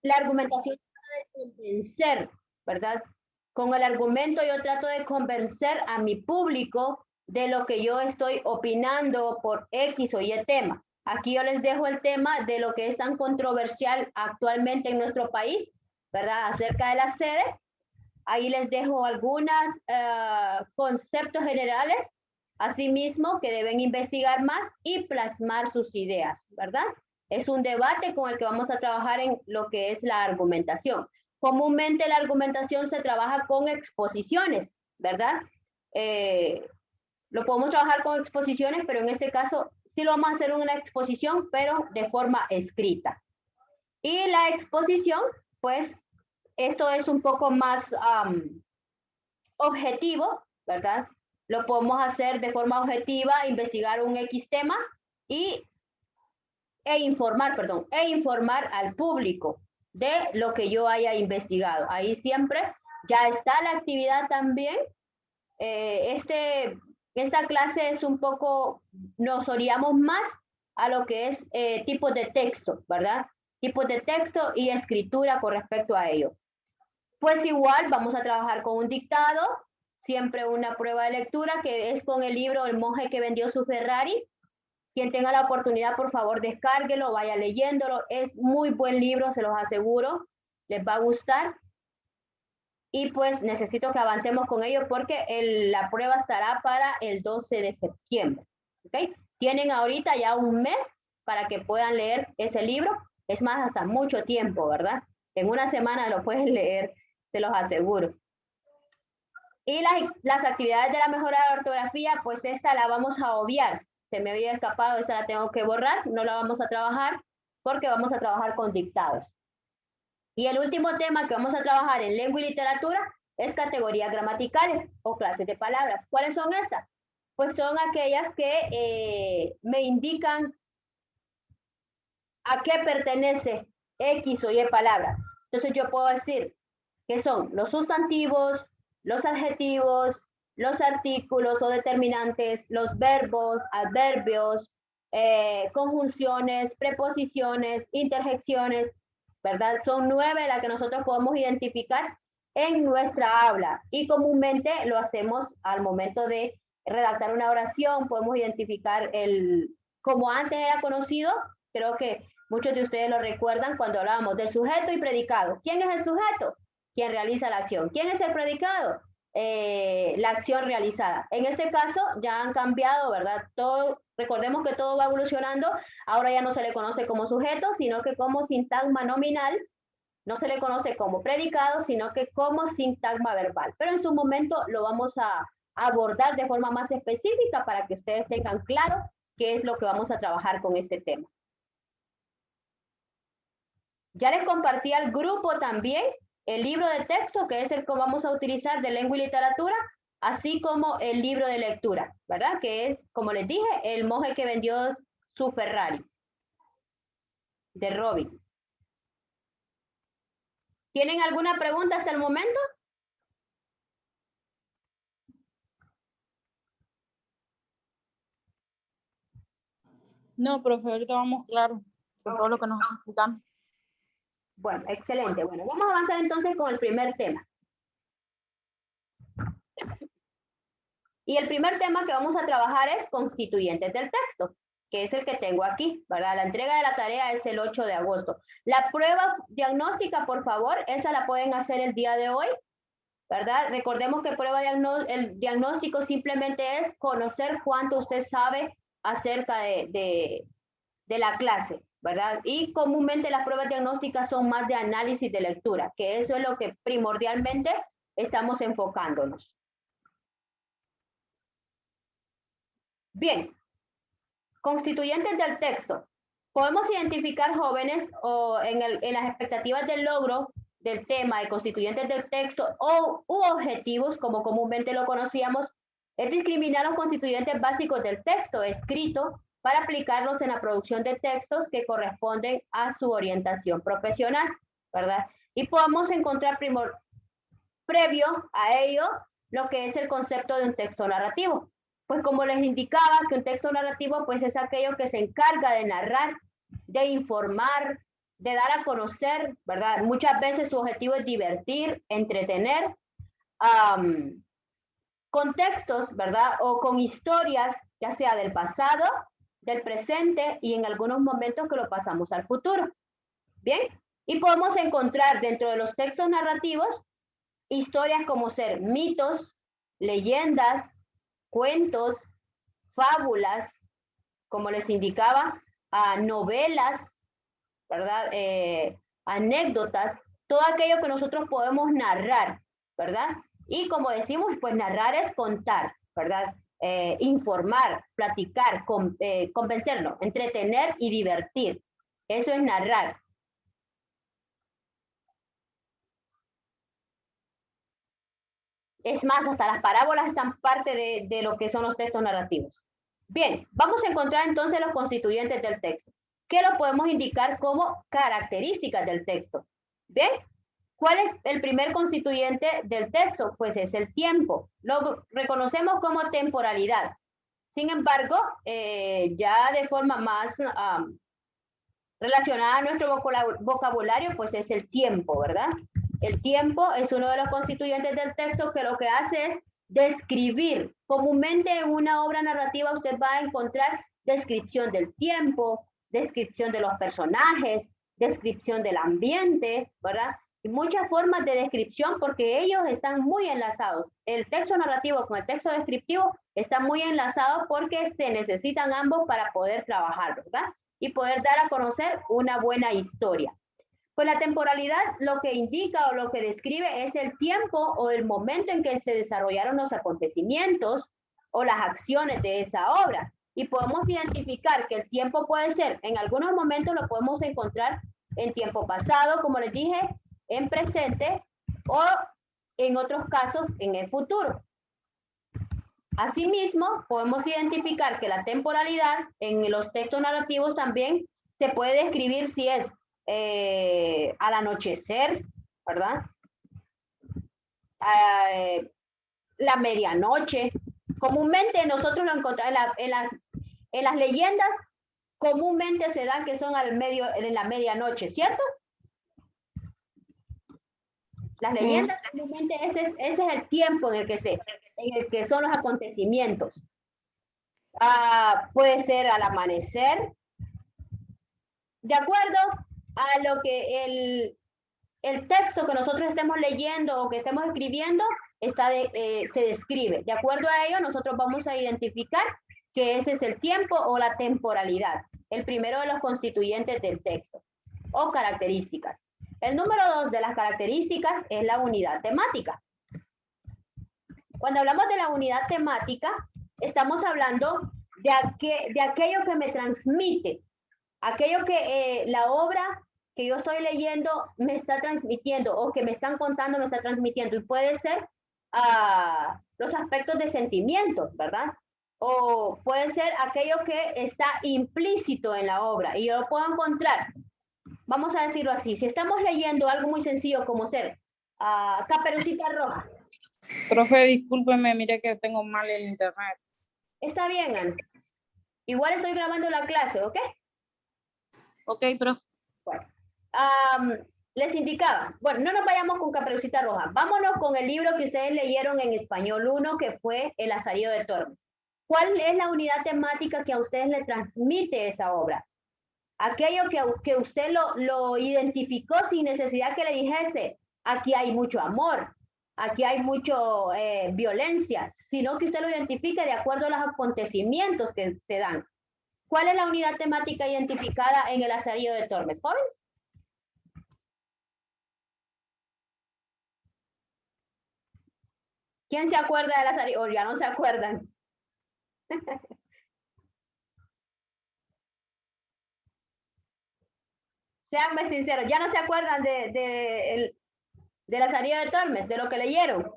La argumentación trata de convencer, ¿verdad? Con el argumento yo trato de convencer a mi público de lo que yo estoy opinando por X o Y tema. Aquí yo les dejo el tema de lo que es tan controversial actualmente en nuestro país, ¿verdad? Acerca de la sede. Ahí les dejo algunos conceptos generales, asimismo, que deben investigar más y plasmar sus ideas, ¿verdad? Es un debate con el que vamos a trabajar en lo que es la argumentación. Comúnmente la argumentación se trabaja con exposiciones, ¿verdad? Lo podemos trabajar con exposiciones, pero en este caso sí lo vamos a hacer en una exposición, pero de forma escrita. Y la exposición, pues, esto es un poco más objetivo, ¿verdad? Lo podemos hacer de forma objetiva, investigar un X tema y, e informar al público de lo que yo haya investigado. Ahí siempre ya está la actividad también. Esta clase es un poco, nos orientamos más a lo que es tipos de texto, ¿verdad? Tipos de texto y escritura con respecto a ello. Pues igual vamos a trabajar con un dictado, siempre una prueba de lectura que es con el libro El monje que vendió su Ferrari. Quien tenga la oportunidad, por favor, descárguelo, vaya leyéndolo. Es muy buen libro, se los aseguro. Les va a gustar. Y pues necesito que avancemos con ello porque la prueba estará para el 12 de septiembre. ¿Okay? Tienen ahorita ya un mes para que puedan leer ese libro. Es más, hasta mucho tiempo, ¿verdad? En una semana lo pueden leer, se los aseguro. Y las actividades de la mejora de ortografía, pues esta la vamos a obviar. Se me había escapado, esa la tengo que borrar, no la vamos a trabajar porque vamos a trabajar con dictados. Y el último tema que vamos a trabajar en lengua y literatura es categorías gramaticales o clases de palabras. ¿Cuáles son estas? Pues son aquellas que me indican a qué pertenece X o Y palabra. Entonces yo puedo decir que son los sustantivos, los adjetivos, los artículos o determinantes, los verbos, adverbios, conjunciones, preposiciones, interjecciones, ¿verdad? Son 9 las que nosotros podemos identificar en nuestra habla y comúnmente lo hacemos al momento de redactar una oración, podemos identificar como antes era conocido, creo que muchos de ustedes lo recuerdan cuando hablábamos del sujeto y predicado. ¿Quién es el sujeto? Quien realiza la acción. ¿Quién es el predicado? La acción realizada. En este caso ya han cambiado, ¿verdad? Recordemos que todo va evolucionando. Ahora ya no se le conoce como sujeto, sino que como sintagma nominal. No se le conoce como predicado, sino que como sintagma verbal. Pero en su momento lo vamos a abordar de forma más específica para que ustedes tengan claro qué es lo que vamos a trabajar con este tema. Ya les compartí al grupo también el libro de texto, que es el que vamos a utilizar de lengua y literatura, así como el libro de lectura, ¿verdad? Que es, como les dije, El monje que vendió su Ferrari, de Robin. ¿Tienen alguna pregunta hasta el momento? No, profe, ahorita vamos claro con todo lo que nos está explicando. Bueno, excelente. Bueno, vamos a avanzar entonces con el primer tema. Y el primer tema que vamos a trabajar es constituyentes del texto, que es el que tengo aquí, ¿verdad? La entrega de la tarea es el 8 de agosto. La prueba diagnóstica, por favor, esa la pueden hacer el día de hoy, ¿verdad? Recordemos que el diagnóstico simplemente es conocer cuánto usted sabe acerca de la clase, ¿verdad? Y comúnmente las pruebas diagnósticas son más de análisis de lectura, que eso es lo que primordialmente estamos enfocándonos. Bien, constituyentes del texto. Podemos identificar jóvenes o en las expectativas del logro del tema de constituyentes del texto u objetivos, como comúnmente lo conocíamos, es discriminar los constituyentes básicos del texto escrito para aplicarlos en la producción de textos que corresponden a su orientación profesional, ¿verdad? Y podemos encontrar previo a ello lo que es el concepto de un texto narrativo. Pues como les indicaba que un texto narrativo pues es aquello que se encarga de narrar, de informar, de dar a conocer, ¿verdad? Muchas veces su objetivo es divertir, entretener, con textos, ¿verdad? O con historias, ya sea del pasado, del presente y en algunos momentos que lo pasamos al futuro. Bien, y podemos encontrar dentro de los textos narrativos historias como ser mitos, leyendas, cuentos, fábulas, como les indicaba, novelas, ¿verdad? Anécdotas, todo aquello que nosotros podemos narrar, ¿verdad? Y como decimos, pues narrar es contar, ¿verdad? Informar, platicar, convencernos, entretener y divertir. Eso es narrar. Es más, hasta las parábolas están parte de lo que son los textos narrativos. Bien, vamos a encontrar entonces los constituyentes del texto, que lo podemos indicar como características del texto. Bien, ¿cuál es el primer constituyente del texto? Pues es el tiempo. Lo reconocemos como temporalidad. Sin embargo, ya de forma más relacionada a nuestro vocabulario, pues es el tiempo, ¿verdad? El tiempo es uno de los constituyentes del texto que lo que hace es describir. Comúnmente en una obra narrativa usted va a encontrar descripción del tiempo, descripción de los personajes, descripción del ambiente, ¿verdad? Y muchas formas de descripción porque ellos están muy enlazados. El texto narrativo con el texto descriptivo están muy enlazados porque se necesitan ambos para poder trabajar, ¿verdad? Y poder dar a conocer una buena historia. Pues la temporalidad lo que indica o lo que describe es el tiempo o el momento en que se desarrollaron los acontecimientos o las acciones de esa obra. Y podemos identificar que el tiempo puede ser, en algunos momentos lo podemos encontrar en tiempo pasado, como les dije, en presente o en otros casos en el futuro. Asimismo, podemos identificar que la temporalidad en los textos narrativos también se puede describir si es al anochecer, ¿verdad? La medianoche. Comúnmente nosotros lo encontramos en las leyendas, comúnmente se dan que son en la medianoche, ¿cierto? Las Sí. leyendas, comúnmente ese es el tiempo en el que son los acontecimientos. Puede ser al amanecer, de acuerdo a lo que el texto que nosotros estemos leyendo o que estemos escribiendo se describe. De acuerdo a ello, nosotros vamos a identificar que ese es el tiempo o la temporalidad, el primero de los constituyentes del texto o características. El número 2 de las características es la unidad temática. Cuando hablamos de la unidad temática, estamos hablando de aquello que me transmite, aquello que la obra que yo estoy leyendo me está transmitiendo o que me están contando me está transmitiendo. Y puede ser los aspectos de sentimientos, ¿verdad? O puede ser aquello que está implícito en la obra y yo lo puedo encontrar. Vamos a decirlo así, si estamos leyendo algo muy sencillo como ser Caperucita Roja. Profe, discúlpeme, mire que tengo mal el internet. Está bien, Ana. Igual estoy grabando la clase, ¿ok? Ok, profe. Bueno, les indicaba, bueno, no nos vayamos con Caperucita Roja, vámonos con el libro que ustedes leyeron en español 1, que fue El Lazarillo de Tormes. ¿Cuál es la unidad temática que a ustedes le transmite esa obra? Aquello que usted lo identificó sin necesidad que le dijese, aquí hay mucho amor, aquí hay mucho violencia, sino que usted lo identifique de acuerdo a los acontecimientos que se dan. ¿Cuál es la unidad temática identificada en El Lazarillo de Tormes? ¿Jóvenes? ¿Quién se acuerda de Lazarillo? O ya no se acuerdan. Seanme sinceros, ya no se acuerdan de Lazarillo de Tormes, de lo que leyeron.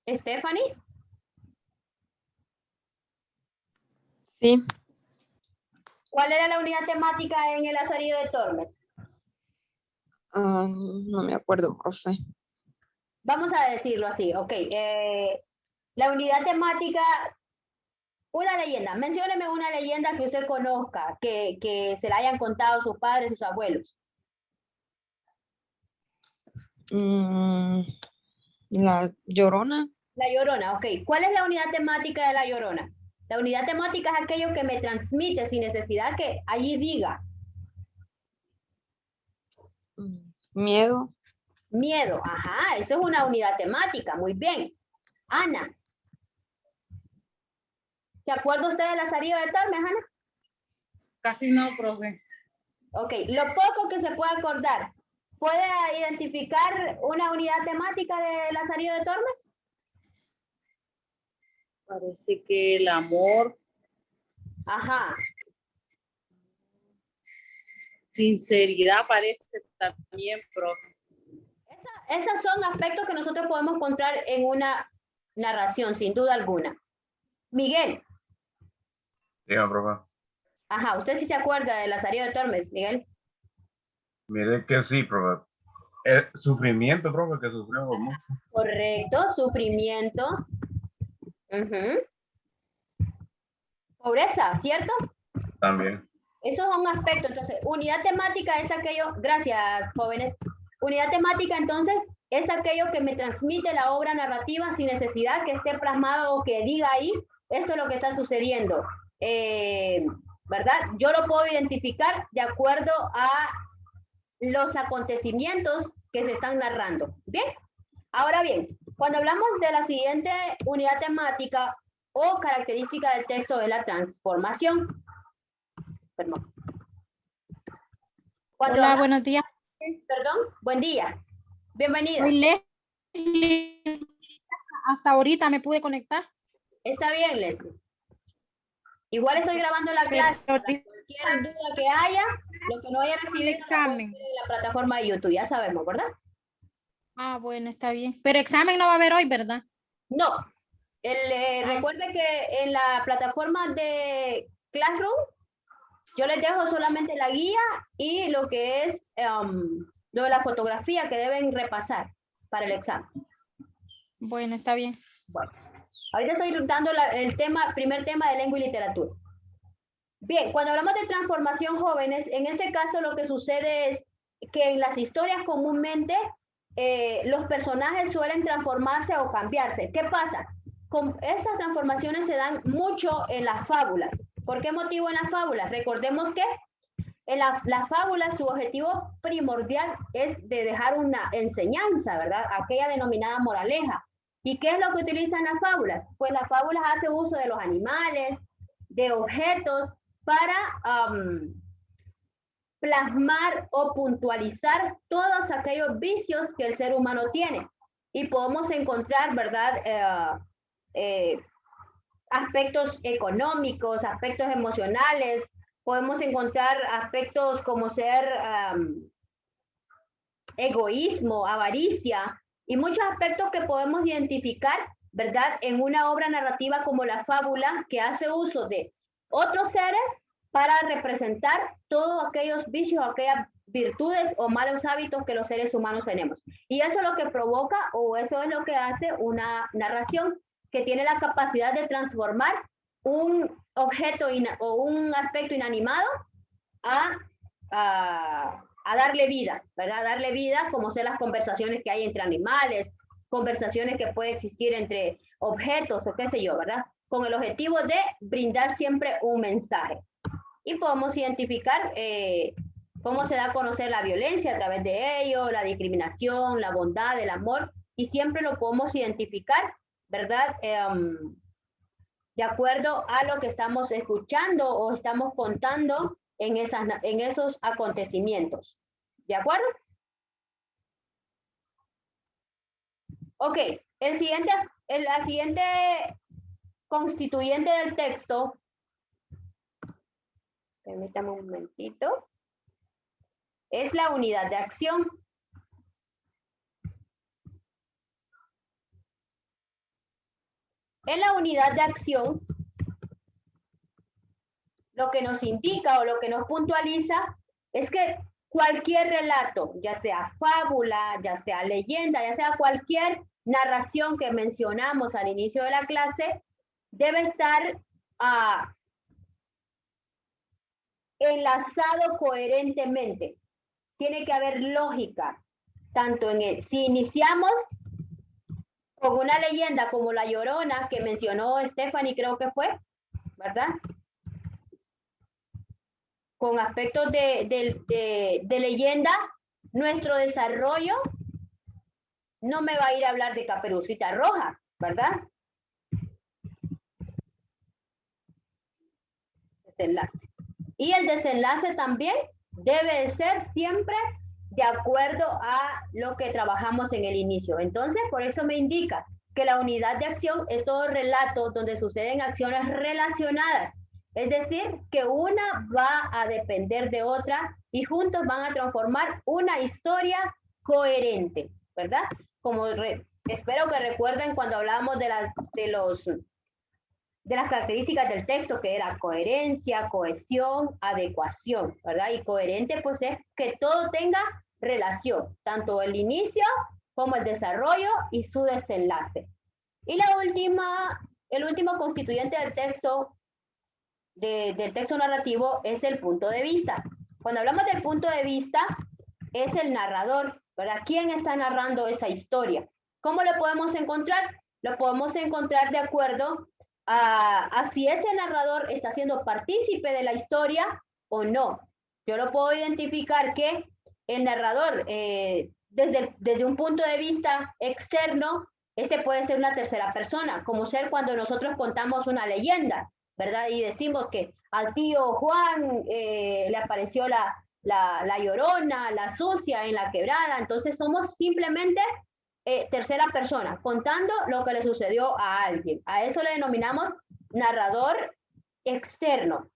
Stephanie. Sí. ¿Cuál era la unidad temática en El Lazarillo de Tormes? No me acuerdo, profe. Vamos a decirlo así, ok. La unidad temática, una leyenda. Mencióneme una leyenda que usted conozca, que se la hayan contado sus padres, sus abuelos. La Llorona. La Llorona, ok. ¿Cuál es la unidad temática de la Llorona? La unidad temática es aquello que me transmite sin necesidad que allí diga. Miedo. Miedo, ajá, eso es una unidad temática, muy bien. Ana, ¿se acuerda usted de Lazarillo de Tormes, Ana? Casi no, profe. Ok, lo poco que se puede acordar, ¿puede identificar una unidad temática de Lazarillo de Tormes? Parece que el amor, Ajá, sinceridad parece también, profe. esos son aspectos que nosotros podemos encontrar en una narración, sin duda alguna. Miguel, Diga, profe. ajá, usted sí se acuerda de Lazarillo de Tormes, Miguel. Mire que sí, profe. El sufrimiento, profe, que sufrimos mucho. Correcto, sufrimiento. Ujú. Pobreza, ¿cierto? También. Eso es un aspecto. Entonces, unidad temática es aquello, gracias jóvenes, unidad temática entonces es aquello que me transmite la obra narrativa sin necesidad que esté plasmado o que diga ahí, esto es lo que está sucediendo. ¿Verdad? Yo lo puedo identificar de acuerdo a los acontecimientos que se están narrando. ¿Bien? Ahora bien, cuando hablamos de la siguiente unidad temática o característica del texto es la transformación. Perdón. Hola, buenos días. Perdón, buen día. Bienvenida. Soy Leslie. Hasta ahorita me pude conectar. Está bien, Leslie. Igual estoy grabando la clase. Cualquier duda que haya, lo que no haya recibido examen en la plataforma de YouTube, ya sabemos, ¿verdad? Ah, bueno, está bien. Pero examen no va a haber hoy, ¿verdad? No. Recuerde que en la plataforma de Classroom, yo les dejo solamente la guía y lo que es lo de la fotografía que deben repasar para el examen. Bueno, está bien. Bueno, ahorita estoy dando el primer tema de lengua y literatura. Bien, cuando hablamos de transformación jóvenes, en este caso lo que sucede es que en las historias comúnmente los personajes suelen transformarse o cambiarse. ¿Qué pasa? Estas transformaciones se dan mucho en las fábulas. ¿Por qué motivo en las fábulas? Recordemos que en las fábulas su objetivo primordial es de dejar una enseñanza, ¿verdad? Aquella denominada moraleja. ¿Y qué es lo que utilizan las fábulas? Pues las fábulas hacen uso de los animales, de objetos, para plasmar o puntualizar todos aquellos vicios que el ser humano tiene. Y podemos encontrar, ¿verdad? Aspectos económicos, aspectos emocionales, podemos encontrar aspectos como ser egoísmo, avaricia y muchos aspectos que podemos identificar, ¿verdad? En una obra narrativa como la fábula que hace uso de otros seres para representar todos aquellos vicios, aquellas virtudes o malos hábitos que los seres humanos tenemos. Y eso es lo que provoca o eso es lo que hace una narración que tiene la capacidad de transformar un objeto o un aspecto inanimado a darle vida, ¿verdad? Darle vida, como son las conversaciones que hay entre animales, conversaciones que puede existir entre objetos o qué sé yo, ¿verdad? Con el objetivo de brindar siempre un mensaje. Y podemos identificar cómo se da a conocer la violencia a través de ello, la discriminación, la bondad, el amor, y siempre lo podemos identificar, ¿verdad? De acuerdo a lo que estamos escuchando o estamos contando en esos acontecimientos. ¿De acuerdo? Ok, la siguiente constituyente del texto, permítame un momentito, es la unidad de acción. En la unidad de acción, lo que nos indica o lo que nos puntualiza es que cualquier relato, ya sea fábula, ya sea leyenda, ya sea cualquier narración que mencionamos al inicio de la clase, debe estar enlazado coherentemente. Tiene que haber lógica, tanto en el, si iniciamos con una leyenda como La Llorona que mencionó Stephanie, creo que fue, ¿verdad? Con aspectos de leyenda, nuestro desarrollo no me va a ir a hablar de Caperucita Roja, ¿verdad? Desenlace. Y el desenlace también debe de ser siempre de acuerdo a lo que trabajamos en el inicio. Entonces, por eso me indica que la unidad de acción es todo relato donde suceden acciones relacionadas. Es decir, que una va a depender de otra y juntos van a transformar una historia coherente, ¿verdad? Como espero que recuerden cuando hablábamos de las características del texto, que era coherencia, cohesión, adecuación, ¿verdad? Y coherente pues es que todo tenga relación, tanto el inicio como el desarrollo y su desenlace. Y el último constituyente del texto, del texto narrativo, es el punto de vista. Cuando hablamos del punto de vista, es el narrador, ¿verdad? ¿Quién está narrando esa historia? ¿Cómo lo podemos encontrar? Lo podemos encontrar de acuerdo a si ese narrador está siendo partícipe de la historia o no. Yo lo puedo identificar que el narrador, desde un punto de vista externo, este puede ser una tercera persona, como ser cuando nosotros contamos una leyenda, ¿verdad? Y decimos que al tío Juan le apareció la llorona, la sucia en la quebrada, entonces somos simplemente tercera persona, contando lo que le sucedió a alguien. A eso le denominamos narrador externo,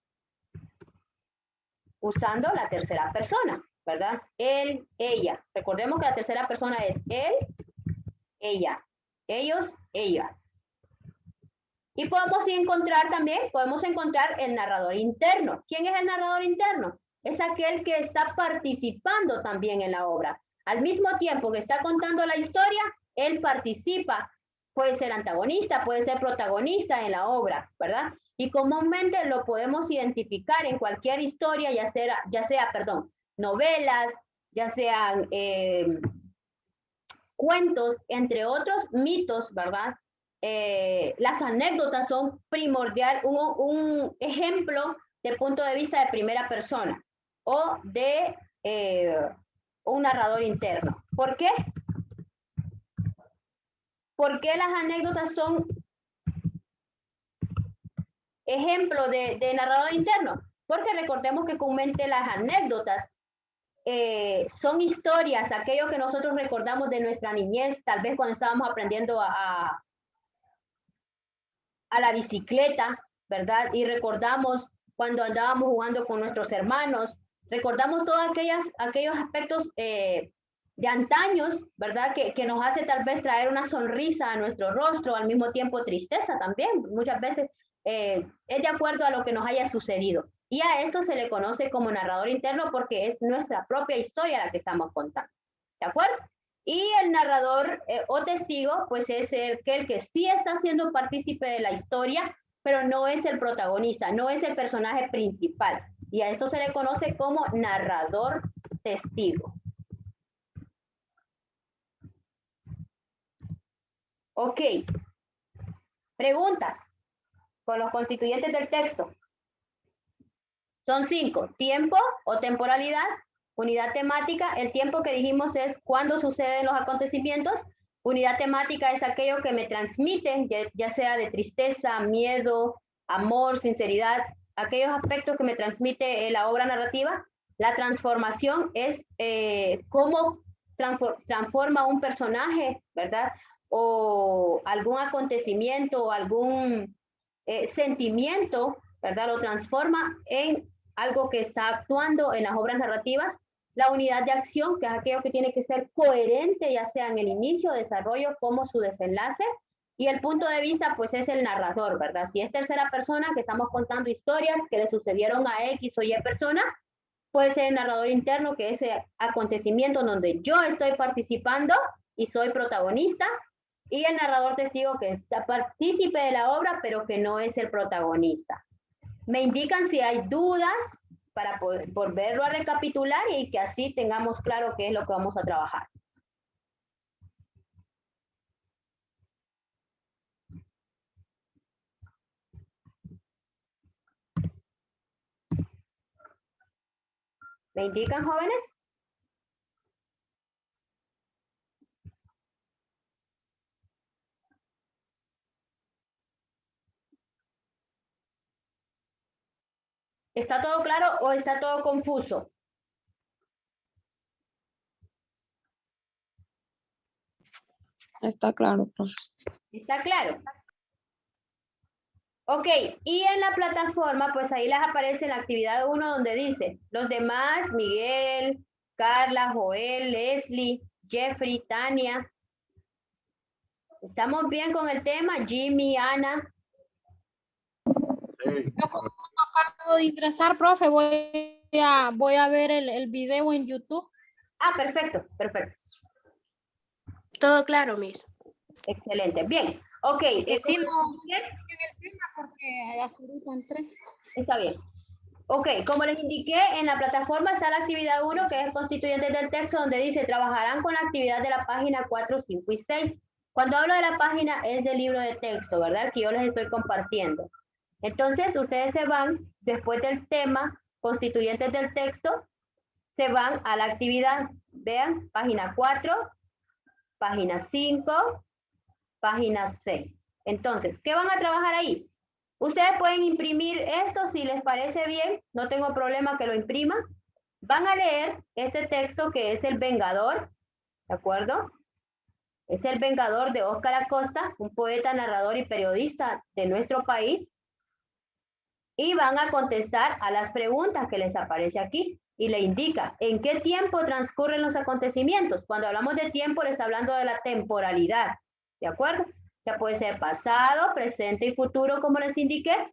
usando la tercera persona, ¿verdad? Él, ella. Recordemos que la tercera persona es él, ella, ellos, ellas. Y podemos encontrar el narrador interno. ¿Quién es el narrador interno? Es aquel que está participando también en la obra. Al mismo tiempo que está contando la historia, él participa. Puede ser antagonista, puede ser protagonista en la obra, ¿verdad? Y comúnmente lo podemos identificar en cualquier historia, ya sea, novelas, ya sean cuentos, entre otros mitos, ¿verdad? Las anécdotas son primordial, un ejemplo de punto de vista de primera persona o de un narrador interno. ¿Por qué? ¿Por qué las anécdotas son ejemplo de narrador interno? Porque recordemos que comúnmente las anécdotas son historias, aquello que nosotros recordamos de nuestra niñez, tal vez cuando estábamos aprendiendo a la bicicleta, ¿verdad? Y recordamos cuando andábamos jugando con nuestros hermanos, recordamos todos aquellos aspectos de antaños, ¿verdad? Que nos hace tal vez traer una sonrisa a nuestro rostro, al mismo tiempo tristeza también. Muchas veces es de acuerdo a lo que nos haya sucedido. Y a esto se le conoce como narrador interno porque es nuestra propia historia la que estamos contando. ¿De acuerdo? Y el narrador o testigo, pues es aquel que sí está siendo partícipe de la historia, pero no es el protagonista, no es el personaje principal. Y a esto se le conoce como narrador testigo. Ok. Preguntas con los constituyentes del texto. Son 5. Tiempo o temporalidad. Unidad temática, el tiempo que dijimos es cuando suceden los acontecimientos. Unidad temática es aquello que me transmite, ya sea de tristeza, miedo, amor, sinceridad, aquellos aspectos que me transmite la obra narrativa. La transformación es cómo transforma un personaje, ¿verdad? O algún acontecimiento o algún sentimiento, ¿verdad? Lo transforma en algo que está actuando en las obras narrativas. La unidad de acción, que es aquello que tiene que ser coherente, ya sea en el inicio, desarrollo, como su desenlace. Y el punto de vista, pues es el narrador, ¿verdad? Si es tercera persona, que estamos contando historias que le sucedieron a X o Y persona, puede ser el narrador interno, que es ese acontecimiento donde yo estoy participando y soy protagonista, y el narrador testigo, que es partícipe de la obra, pero que no es el protagonista. Me indican si hay dudas para poder volverlo a recapitular y que así tengamos claro qué es lo que vamos a trabajar. ¿Me indican, jóvenes? ¿Está todo claro o está todo confuso? Está claro, profe. ¿Está claro? Ok, y en la plataforma, pues ahí les aparece en la actividad 1 donde dice, los demás, Miguel, Carla, Joel, Leslie, Jeffrey, Tania. ¿Estamos bien con el tema? Jimmy, Ana. Yo como acabo de ingresar, profe, voy a ver el video en YouTube. Ah, perfecto, perfecto. Todo claro, Miss. Excelente. Bien, ok. Que sí, no en el tema porque hasta ahorita entré. Está bien. Ok, como les indiqué, en la plataforma está la actividad 1, que es constituyentes del texto, donde dice, trabajarán con la actividad de la página 4, 5 y 6. Cuando hablo de la página es del libro de texto, ¿verdad? Que yo les estoy compartiendo. Entonces, ustedes se van, después del tema, constituyentes del texto, se van a la actividad. Vean, página 4, página 5, página 6. Entonces, ¿qué van a trabajar ahí? Ustedes pueden imprimir esto si les parece bien, no tengo problema que lo impriman. Van a leer ese texto que es El Vengador, ¿de acuerdo? Es El Vengador de Óscar Acosta, un poeta, narrador y periodista de nuestro país. Y van a contestar a las preguntas que les aparece aquí. Y le indica en qué tiempo transcurren los acontecimientos. Cuando hablamos de tiempo, le está hablando de la temporalidad, ¿de acuerdo? Ya puede ser pasado, presente y futuro, como les indiqué.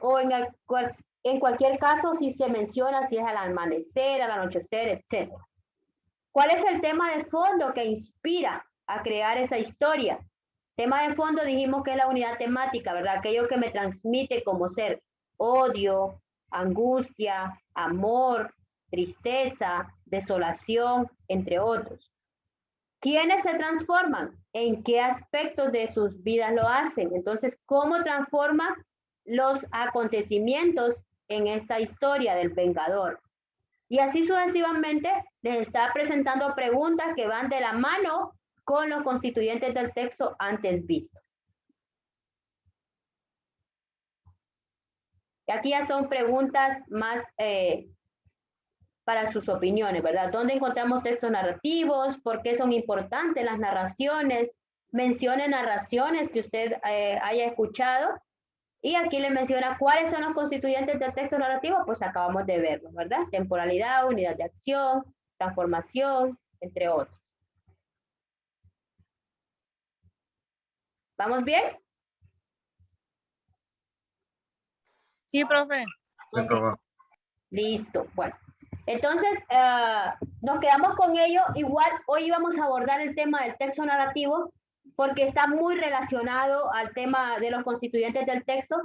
O en cualquier caso, si se menciona si es al amanecer, al anochecer, etc. ¿Cuál es el tema de fondo que inspira a crear esa historia? Tema de fondo dijimos que es la unidad temática, ¿verdad? Aquello que me transmite como ser odio, angustia, amor, tristeza, desolación, entre otros. ¿Quiénes se transforman? ¿En qué aspectos de sus vidas lo hacen? Entonces, ¿cómo transforma los acontecimientos en esta historia del Vengador? Y así sucesivamente les está presentando preguntas que van de la mano con los constituyentes del texto antes vistos. Y aquí ya son preguntas más para sus opiniones, ¿verdad? ¿Dónde encontramos textos narrativos? ¿Por qué son importantes las narraciones? Mencione narraciones que usted haya escuchado. Y aquí le menciona cuáles son los constituyentes del texto narrativo, pues acabamos de verlo, ¿verdad? Temporalidad, unidad de acción, transformación, entre otros. ¿Vamos bien? Sí, profe. Sí, profe. Listo, bueno. Entonces, nos quedamos con ello. Igual hoy vamos a abordar el tema del texto narrativo porque está muy relacionado al tema de los constituyentes del texto,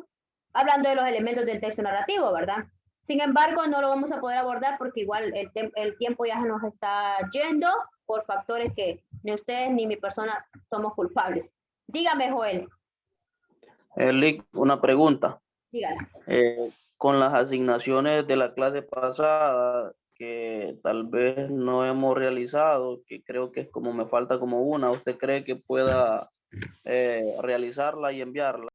hablando de los elementos del texto narrativo, ¿verdad? Sin embargo, no lo vamos a poder abordar porque igual el tiempo ya nos está yendo por factores que ni ustedes ni mi persona somos culpables. Dígame, Joel. Lick, una pregunta. Dígala. Con las asignaciones de la clase pasada que tal vez no hemos realizado, que creo que es como me falta como una, ¿usted cree que pueda realizarla y enviarla?